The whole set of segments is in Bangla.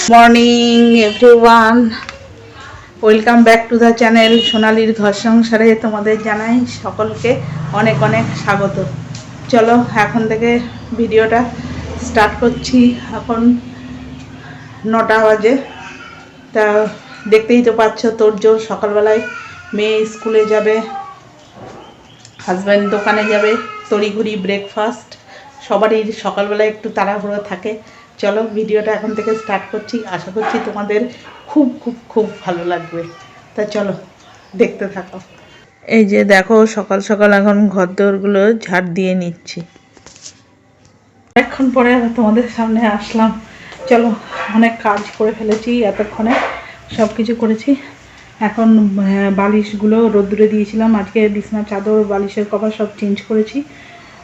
Morning everyone, welcome back to the channel সোনালির ঘর সংসারে। তোমাদের জানাই সকলকে অনেক অনেক স্বাগত। চলো এখন থেকে ভিডিওটা স্টার্ট করছি। এখন 9টা বাজে। তা দেখতেই তো পাচ্ছ তোড়জোড়। সকালবেলায় মেয়ে স্কুলে যাবে, হাজব্যান্ড দোকানে যাবে, তড়িঘড়ি ব্রেকফাস্ট, সবারই সকালবেলায় একটু তাড়াহুড়ো থাকে। চলো ভিডিওটা এখন থেকে স্টার্ট করছি। আশা করছি তোমাদের খুব খুব খুব ভালো লাগবে। তা চলো দেখতে থাকো। এই যে দেখো, সকাল সকাল এখন ঘরদোরগুলো ঝাড় দিয়ে নিচ্ছি। অনেকক্ষণ পরে তোমাদের সামনে আসলাম। চলো, অনেক কাজ করে ফেলেছি এতক্ষণে, সব কিছু করেছি। এখন বালিশগুলো রোদ্দুরে দিয়েছিলাম। আজকে বিছনা চাদর বালিশের কভার সব চেঞ্জ করেছি,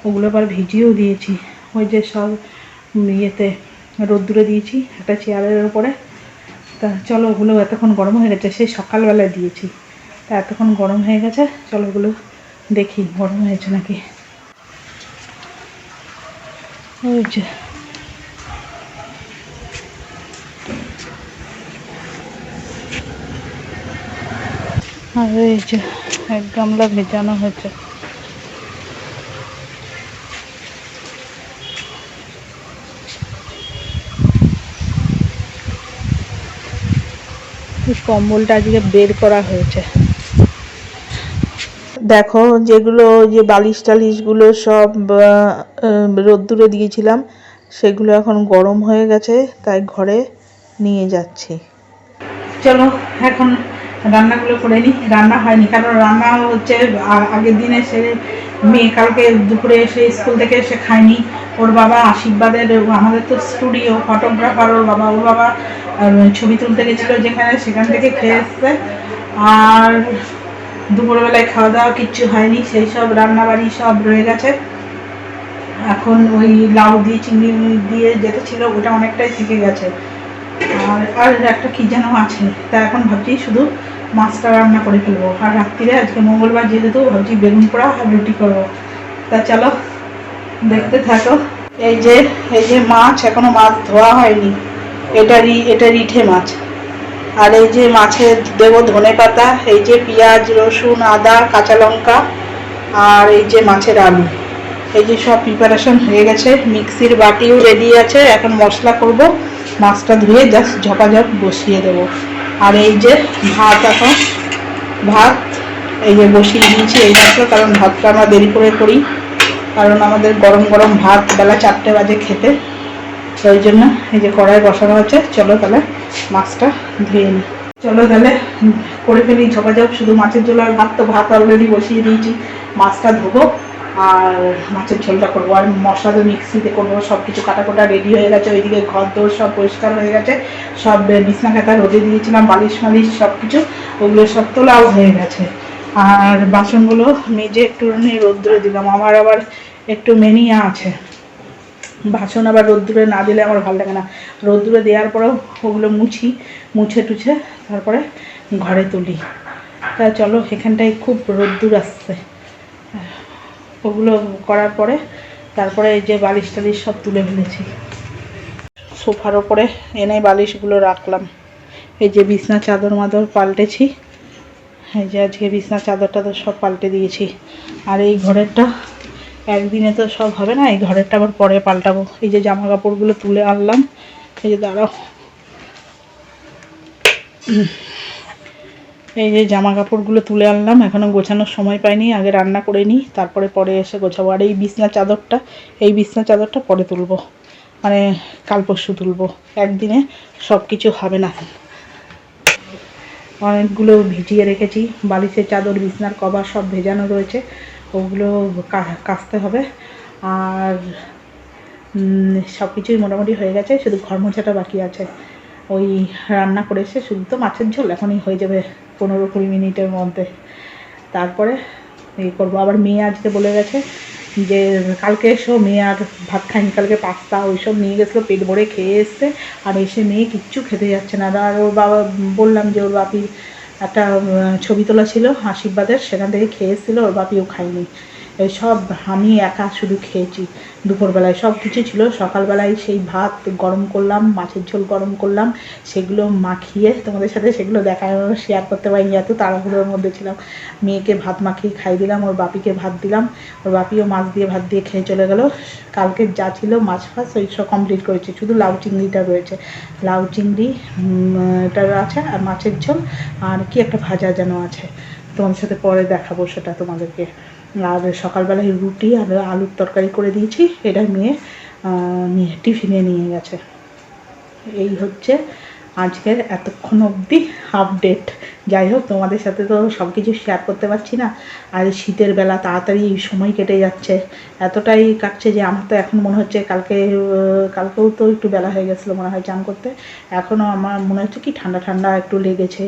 ওগুলো আবার ভিজিয়েও দিয়েছি। ওই যে সব ইয়েতে রোদ্দুরে দিয়েছি একটা চেয়ারের ওপরে। তা চলো, ওগুলো এতক্ষণ গরম হয়ে গেছে, সেই সকালবেলায় দিয়েছি। তা এতক্ষণ গরম হয়ে গেছে, চলো ওগুলো দেখি গরম হয়েছে নাকি। ওই যে আর এই যে এক গামলা ভেজানো হয়েছে। কম্বলটা আজকে বের করা হয়েছে। দেখো, যেগুলো যে বালিশ টালিশগুলো সব রোদ্দুরে দিয়েছিলাম, সেগুলো এখন গরম হয়ে গেছে, তাই ঘরে নিয়ে যাচ্ছি। চলো এখন রান্নাগুলো করে নিই। রান্না হয়নি, কারণ রান্না হচ্ছে আগের দিনে সে মেয়ে কালকে দুপুরে এসে স্কুল থেকে এসে খায়নি। ওর বাবা আশীর্বাদের, আমাদের তো স্টুডিও ফটোগ্রাফার, ওর বাবা ছবি তুলতে গেছিলো যেখানে, সেখান থেকে খেয়ে এসছে। আর দুপুরবেলায় খাওয়া দাওয়া কিচ্ছু হয়নি, সেই সব রান্নাবাড়ি সব রয়ে গেছে। এখন ওই লাউ দিয়ে চিংড়ি দিয়ে যেটা ছিল ওটা অনেকটাই থেকে গেছে। আর একটা কি যেন আছে, তা এখন ভাবছি শুধু মাছটা রান্না করে ফেলবো। আর রাত্রিরে আজকে মঙ্গলবার যেহেতু ভাবছি বেগুন পোড়া আর রুটি করবো। তা চলো দেখতে থাকো। এই যে মাছ, এখনো মাছ ধোয়া হয়নি। এটা রিঠে মাছ। আর এই যে মাছে দেবো ধনে পাতা, এই যে পেঁয়াজ রসুন আদা কাঁচা লঙ্কা, আর এই যে মাছের আলু। এই যে সব প্রিপারেশন হয়ে গেছে, মিক্সির বাটিও রেডি আছে। এখন মশলা করব, মাছটা ধুয়ে জাস্ট ঝপাঝপ বসিয়ে দেবো। আর এই যে ভাত এই যে বসিয়ে দিয়েছি এই মাত্র, কারণ ভাতটা আমরা দেরি করে করি, কারণ আমাদের গরম গরম ভাত বেলা 4টে বাজে খেতে। ওই জন্য এই যে কড়াই বসানো হচ্ছে। চলো তাহলে মাছটা ধুয়ে নিই। চলো তাহলে করে ফেলি ঝপাঝপ। শুধু মাছের ঝোল আর ভাত, তো ভাত অলরেডি বসিয়ে দিয়েছি, মাছটা ধোবো আর মাছের ঝোলটা করবো। আর মশলা তো মিক্সিতে করবো, সব কিছু কাটাকোটা রেডি হয়ে গেছে। ওইদিকে ঘর দোর সব পরিষ্কার হয়ে গেছে, সব বিছনা খাতা রোদে দিয়েছিলাম, বালিশ মালিশ সব কিছু, ওগুলো সব তোলাও হয়ে গেছে। আর বাসনগুলো মেজে একটু রোদ্দুরে দিলাম। আমার আবার একটু মেনিয়া আছে, বাসন আবার রোদ্দুরে না দিলে আমার ভালো লাগে না। রোদ্দুরে দেওয়ার পরেও ওগুলো মুছে টুছে তারপরে ঘরে তুলি। তা চলো, এখানটায় খুব রোদ্দুর আসছে। ওগুলো করার পরে তারপরে এই যে বালিশ টালিশ সব তুলে ফেলেছি, সোফার ওপরে এনে বালিশগুলো রাখলাম। এই যে বিছনা চাদর মাদর পাল্টেছি, এই যে আজকে বিছনা চাদর টাদর সব পাল্টে দিয়েছি। আর এই ঘরেরটা একদিনে তো সব হবে না, এই ঘরেরটা আবার পরে পাল্টাবো। এই যে জামা কাপড়গুলো তুলে আনলাম, এই যে দাঁড়াও, এই যে জামা কাপড়গুলো তুলে আনলাম, এখনও গোছানোর সময় পাইনি। আগে রান্না করে নিই, তারপরে পরে এসে গোছাবো। আর এই বিছনা চাদরটা পরে তুলবো, মানে কাল পরশু তুলবো, একদিনে সব কিছু হবে না। অনেকগুলো ভিজিয়ে রেখেছি, বালিশের চাদর বিছনার কভার সব ভেজানো রয়েছে, ওগুলো কাচতে হবে। আর সব কিছুই মোটামুটি হয়ে গেছে, শুধু ঘর মোছাটা বাকি আছে। ওই রান্না করেছে শুধু তো মাছের ঝোল, এখনই হয়ে যাবে 15-20 মিনিটের মধ্যে। তারপরে এই করবো। আবার মেয়ে আজকে বলে গেছে যে কালকে এসো, মেয়ে আর ভাত খায়নি, কালকে পাস্তা ওইসব নিয়ে গেছিলো, পেট ভরে খেয়ে এসছে। আর এসে মেয়ে কিচ্ছু খেতে যাচ্ছে না। আর ওর বাবা বললাম যে ওর বাপির একটা ছবি তোলা ছিল আশীর্বাদের, সেখান থেকে খেয়ে এসেছিলো, ওর বাপিও খায়নি। এই সব আমি একা শুধু খেয়েছি। দুপুরবেলায় সব কিছু ছিল, সকালবেলায় সেই ভাত গরম করলাম, মাছের ঝোল গরম করলাম, সেগুলো মাখিয়ে তোমাদের সাথে সেগুলো শেয়ার করতে পারিনি, এত তাড়াহুড়োর মধ্যে ছিলাম। মেয়েকে ভাত মাখিয়ে খাইয়ে দিলাম, ওর বাপিকে ভাত দিলাম, ওর বাপিও মাছ দিয়ে ভাত দিয়ে খেয়ে চলে গেল। কালকে যা ছিল মাছ ফাছ ওই সব কমপ্লিট করেছি, শুধু লাউ চিংড়িটা রয়েছে। লাউ চিংড়ি এটা আছে, আর মাছের ঝোল, আর কি একটা ভাজা যেন আছে, তোমাদের সাথে পরে দেখাবো সেটা তোমাদেরকে। আর সকালবেলায় রুটি আর আলুর তরকারি করে দিয়েছি, এটা মেয়ে টিফিনে নিয়ে গেছে। এই হচ্ছে আজকের এতক্ষণ অবধি আপডেট। যাই হোক, তোমাদের সাথে তো সব কিছু শেয়ার করতে পারছি না। আর শীতের বেলা তাড়াতাড়ি সময় কেটে যাচ্ছে, এতটাই কাটছে যে আমার তো এখন মনে হচ্ছে কালকেও তো একটু বেলা হয়ে গেছিলো মনে হয় চান করতে, এখনও আমার মনে হচ্ছে কি ঠান্ডা ঠান্ডা একটু লেগেছে,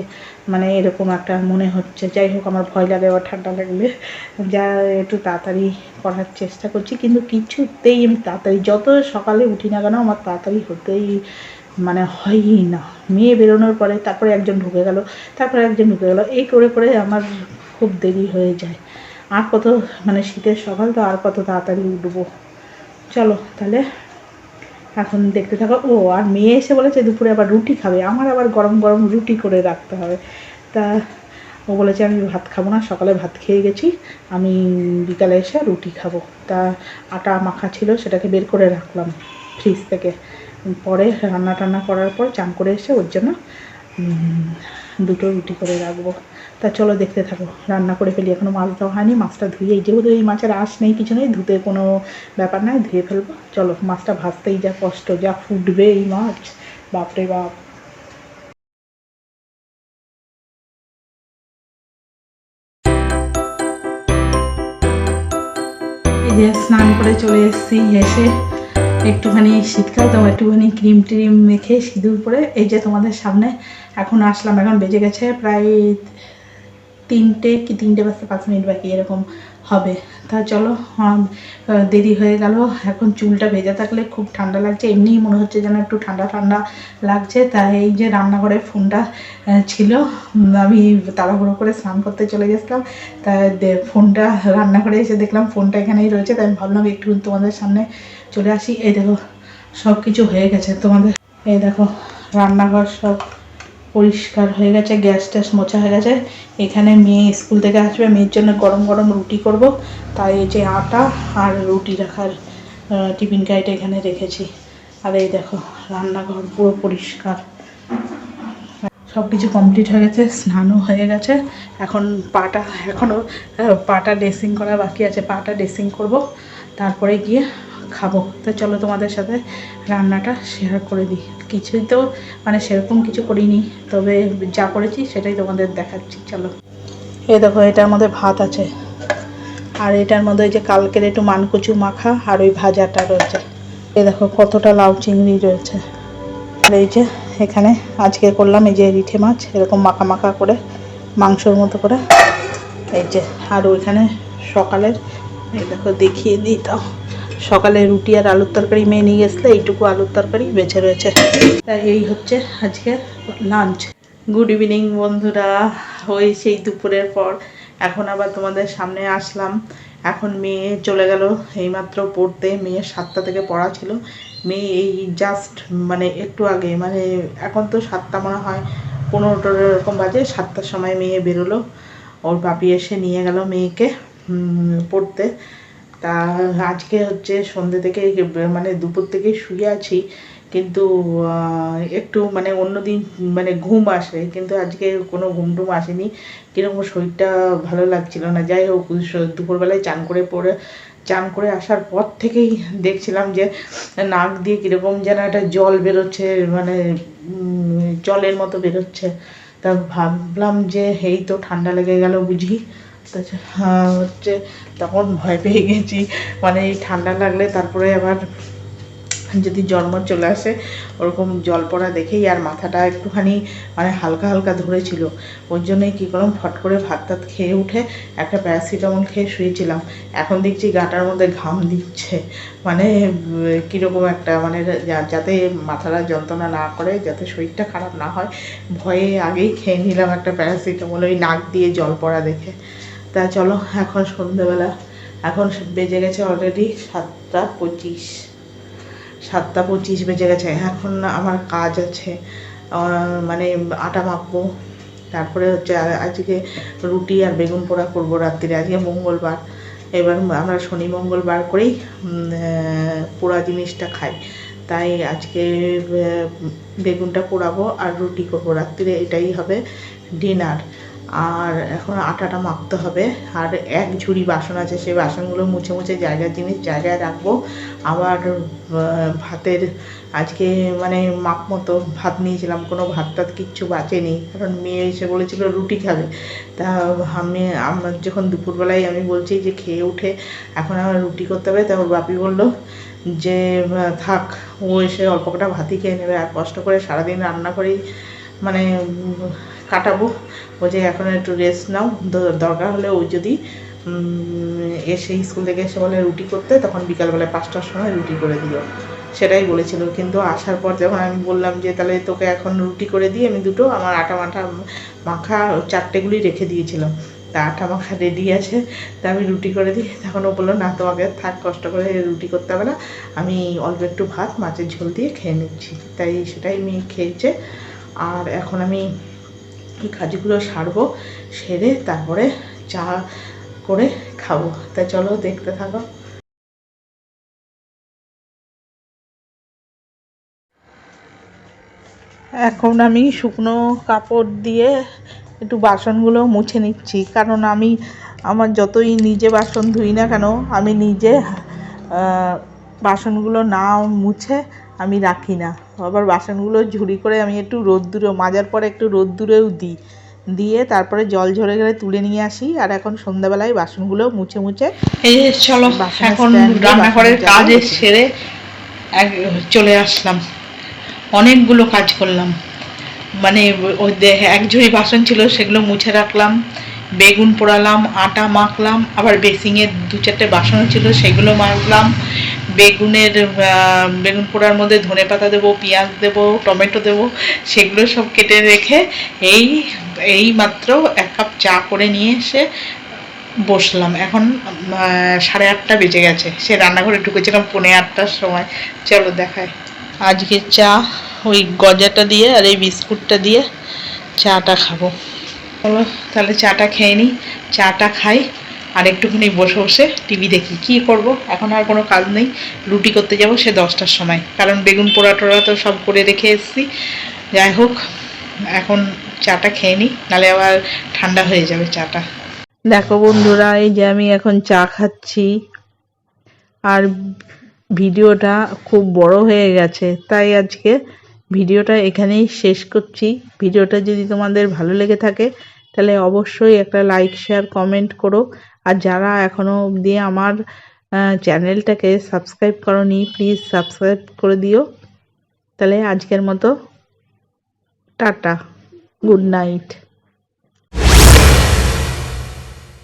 মানে এরকম একটা মনে হচ্ছে। যাই হোক, আমার ভয় লাগে আবার ঠান্ডা লাগলে, যা একটু তাড়াতাড়ি করার চেষ্টা করছি, কিন্তু কিছুতেই আমি তাড়াতাড়ি যত সকালে উঠি না কেন আমার তাড়াতাড়ি হতেই মানে হয়ই না। মেয়ে বেরোনোর পরে তারপরে একজন ঢুকে গেল, তারপরে একজন ঢুকে গেল, এই করে করে আমার খুব দেরি হয়ে যায়। আর কত মানে শীতের সকাল তো, আর কত তাড়াতাড়ি উঠবো। চলো তাহলে এখন দেখতে থাকো। ও আর মেয়ে এসে বলেছে দুপুরে আবার রুটি খাবে, আমার আবার গরম গরম রুটি করে রাখতে হবে। তা ও বলেছে আমি ভাত খাবো না, সকালে ভাত খেয়ে গেছি, আমি বিকালে এসে রুটি খাবো। তা আটা মাখা ছিল, সেটাকে বের করে রাখলাম ফ্রিজ থেকে, পরে রান্না টান্না করার পর চান করে এসে ওর জন্য দুটো রুটি করে রাখবো। তা চলো দেখতে থাকো, রান্না করে ফেলি। এখনও মাছ দেওয়া হয়নি, মাছটা ধুয়ে, যেহেতু এই মাছের আঁশ নেই কিছু নেই, ধুতে কোনো ব্যাপার নয়, ধুয়ে ফেলবো। চলো, মাছটা ভাজতেই যা কষ্ট, যা ফুটবে এই মাছ, বাপরে বাপ। এই যে স্নান করে চলে এসেছি, এসে একটুখানি শীতকাল তো একটুখানি ক্রিম ট্রিম মেখে সিঁদুর পরে এই যে তোমাদের সামনে এখন আসলাম। এখন বেজে গেছে প্রায় 3টে বাজতে 5 মিনিট বাকি এরকম হবে। তা চলো, দেরি হয়ে গেল। এখন চুলটা ভেজা থাকলে খুব ঠান্ডা লাগছে, এমনিই মনে হচ্ছে যেন একটু ঠান্ডা ঠান্ডা লাগছে। তাই এই যে রান্নাঘরে ফোনটা ছিল, আমি তাড়াহুড়ো করে স্নান করতে চলে গেছিলাম, তাই ফোনটা রান্নাঘরে এসে দেখলাম ফোনটা এখানেই রয়েছে, তাই আমি ভাবলাম একটু তোমাদের সামনে চলে আসি। এই দেখো সব কিছু হয়ে গেছে তোমাদের, এই দেখো রান্নাঘর সব পরিষ্কার হয়ে গেছে, গ্যাস ট্যাস মোছা হয়ে গেছে। এখানে মেয়ে স্কুল থেকে আসবে, মেয়ের জন্য গরম গরম রুটি করব, তাই এই যে আটা আর রুটি রাখার টিফিন কাইটা এখানে রেখেছি। আর এই দেখো রান্নাঘর পুরো পরিষ্কার, সব কিছু কমপ্লিট হয়ে গেছে, স্নানও হয়ে গেছে। এখন পাটা ড্রেসিং করা বাকি আছে, পাটা ড্রেসিং করব, তারপরে গিয়ে খাবো। তো চলো তোমাদের সাথে রান্নাটা শেয়ার করে দিই। কিছুই তো মানে সেরকম কিছু করিনি, তবে যা করেছি সেটাই তোমাদের দেখাচ্ছি। চলো, এই দেখো এটার মধ্যে ভাত আছে, আর এটার মধ্যে ওই যে কালকের একটু মানকচু মাখা আর ওই ভাজাটা রয়েছে। এই দেখো কতটা লাউ চিংড়ি রয়েছে। আর এই যে এখানে আজকে করলাম এই যে রিঠে মাছ, এরকম মাখা মাখা করে মাংসর মতো করে। এই যে আর ওইখানে সকালের, এই দেখো দেখিয়ে দিই তাও, সকালে রুটি আর আলুর তরকারি মেয়ে নিয়ে গেছিলো, এইটুকু আলুর তরকারি বেঁচে রয়েছে। তাই এই হচ্ছে আজকে লাঞ্চ। গুড ইভিনিং বন্ধুরা, ওই সেই দুপুরের পর এখন আবার তোমাদের সামনে আসলাম। এখন মেয়ে চলে গেল এইমাত্র পড়তে, মেয়ের 7টা থেকে পড়া ছিল। মেয়ে এই জাস্ট মানে একটু আগে, মানে এখন তো 7টা মনে হয় 15টা এরকম বাজে, 7টার সময় মেয়ে বেরোলো। ওর বাপি এসে নিয়ে গেল মেয়েকে পড়তে। তা আজকে হচ্ছে সন্ধ্যে থেকে মানে দুপুর থেকে শুয়ে আছি, কিন্তু একটু মানে অন্যদিন মানে ঘুম আসে, কিন্তু আজকে কোনো ঘুম টুম আসেনি, কীরকম শরীরটা ভালো লাগছিল না। যাই হোক, দুপুরবেলায় চান করে আসার পর থেকেই দেখছিলাম যে নাক দিয়ে কীরকম যেন একটা জল বেরোচ্ছে, মানে জলের মতো বেরোচ্ছে। তা ভাবলাম যে এই তো ঠান্ডা লেগে গেল বুঝি। হচ্ছে তখন ভয় পেয়ে গেছি, মানে এই ঠান্ডা লাগলে তারপরে আবার যদি জ্বর চলে আসে, ওরকম জল পড়া দেখেই আর মাথাটা একটুখানি মানে হালকা হালকা ধরেছিল। ওই জন্যই কী করলাম, ফট করে ভাত টাত খেয়ে উঠে একটা প্যারাসিটামল খেয়ে শুয়েছিলাম। এখন দেখছি গাটার মধ্যে ঘাম দিচ্ছে, মানে কীরকম একটা মানে যাতে মাথাটা যন্ত্রণা না করে, যাতে শরীরটা খারাপ না হয়, ভয়ে আগেই খেয়ে নিলাম একটা প্যারাসিটামল, ওই নাক দিয়ে জল পড়া দেখে। তা চলো এখন সন্ধ্যেবেলা এখন বেজে গেছে অলরেডি 7:25, 7:25 বেজে গেছে। এখন আমার কাজ আছে, মানে আটা মাখবো, তারপরে হচ্ছে আজকে রুটি আর বেগুন পোড়া করবো রাত্রিরে। আজকে মঙ্গলবার, এবার আমরা শনি মঙ্গলবার করেই পোড়া জিনিসটা খাই, তাই আজকে বেগুনটা পোড়াবো আর রুটি করবো রাত্রিরে, এটাই হবে ডিনার। আর এখন আটাটা মাখতে হবে, আর এক ঝুড়ি বাসন আছে, সেই বাসনগুলো মুছে মুছে জায়গার জিনিস জায়গায় রাখবো। আবার ভাতের আজকে মানে মাপ মতো ভাত নিয়েছিলাম, কোনো ভাত টাত কিচ্ছু বাঁচেনি, কারণ মেয়ে এসে বলেছিল রুটি খাবে। তা আমার যখন দুপুরবেলায় আমি বলছি যে খেয়ে উঠে এখন আমার রুটি করতে হবে, তা ওর বাপি বললো যে থাক, ও এসে অল্প কটা ভাতই খেয়ে নেবে, আর কষ্ট করে সারাদিন রান্না করেই মানে কাটাবো। ও যে এখন একটু রেস্ট নাও, দরকার হলে ও যদি এসে স্কুল থেকে এসে বলে রুটি করতে, তখন বিকালবেলায় 5টার সময় রুটি করে দিও, সেটাই বলেছিল। কিন্তু আসার পর যখন আমি বললাম যে তাহলে তোকে এখন রুটি করে দিই আমি দুটো, আমার আটা মাখা 4টেগুলি রেখে দিয়েছিলাম, তা আটা মাখা রেডি আছে, তা আমি রুটি করে দিই। তখন ও বললো না, তোমাকে থাক, কষ্ট করে রুটি করতে হবে না, আমি অল্প একটু ভাত মাছের ঝোল দিয়ে খেয়ে নিচ্ছি। তাই সেটাই আমি খেয়েছে। আর এখন আমি এই কাজগুলো সারবো, সেরে তারপরে চা করে খাবো। তা চলো দেখতে থাকো। এখন আমি শুকনো কাপড় দিয়ে একটু বাসনগুলো মুছে নিচ্ছি, কারণ আমি আমার যতই নিজে বাসন ধুই না কেন, আমি নিজে বাসনগুলো না মুছে আমি রাখি না। আবার বাসনগুলো ঝুড়ি করে আমি একটু রোদ্দুরে মাজার পরে একটু রোদ্দুরেও দিয়ে তারপরে জল ঝরে গেলে তুলে নিয়ে আসি। আর এখন সন্ধ্যাবেলায় বাসনগুলো মুছে মুছে এই চলো এখন রান্নাঘরের কাজ সেরে চলে আসলাম। অনেকগুলো কাজ করলাম, মানে ওই এক ঝুড়ি বাসন ছিল, সেগুলো মুছে রাখলাম, বেগুন পোড়ালাম, আটা মাখলাম, আবার বেসিংয়ের 2-4টে বাসন ছিল সেগুলো মাজলাম। বেগুন পোড়ার মধ্যে ধনেপাতা দেবো, পেঁয়াজ দেবো, টমেটো দেবো, সেগুলো সব কেটে রেখে এই মাত্র 1 কাপ চা করে নিয়ে এসে বসলাম। এখন 8:30 বেজে গেছে, সে রান্নাঘরে ঢুকেছিলাম 7:45-টার সময়। চলো দেখায় আজকে চা, ওই গজাটা দিয়ে আর এই বিস্কুটটা দিয়ে চাটা খাবো। চলো তাহলে চাটা খেয়ে নিই, চাটা খাই, আর একটুখানি বসে বসে টিভি দেখি। কি করব, এখন আর কোনো কাজ নেই, রুটি করতে যাব সে 10টার সময়, কারণ বেগুন পোড়া টোড়া তো সব করে রেখে এসেছি। যাই হোক, এখন চাটা খেয়ে নিই, নাহলে আবার ঠান্ডা হয়ে যাবে চাটা। দেখো বন্ধুরা, এই যে আমি এখন চা খাচ্ছি, আর ভিডিওটা খুব বড় হয়ে গেছে, তাই আজকে ভিডিওটা এখানেই শেষ করছি। ভিডিওটা যদি তোমাদের ভালো লেগে থাকে তাহলে অবশ্যই একটা লাইক, শেয়ার, কমেন্ট করো। আর যারা এখনো অবধি আমার চ্যানেলটাকে সাবস্ক্রাইব করোনি, প্লিজ সাবস্ক্রাইব করে দিও। তাহলে আজকের মতো টাটা, গুড নাইট।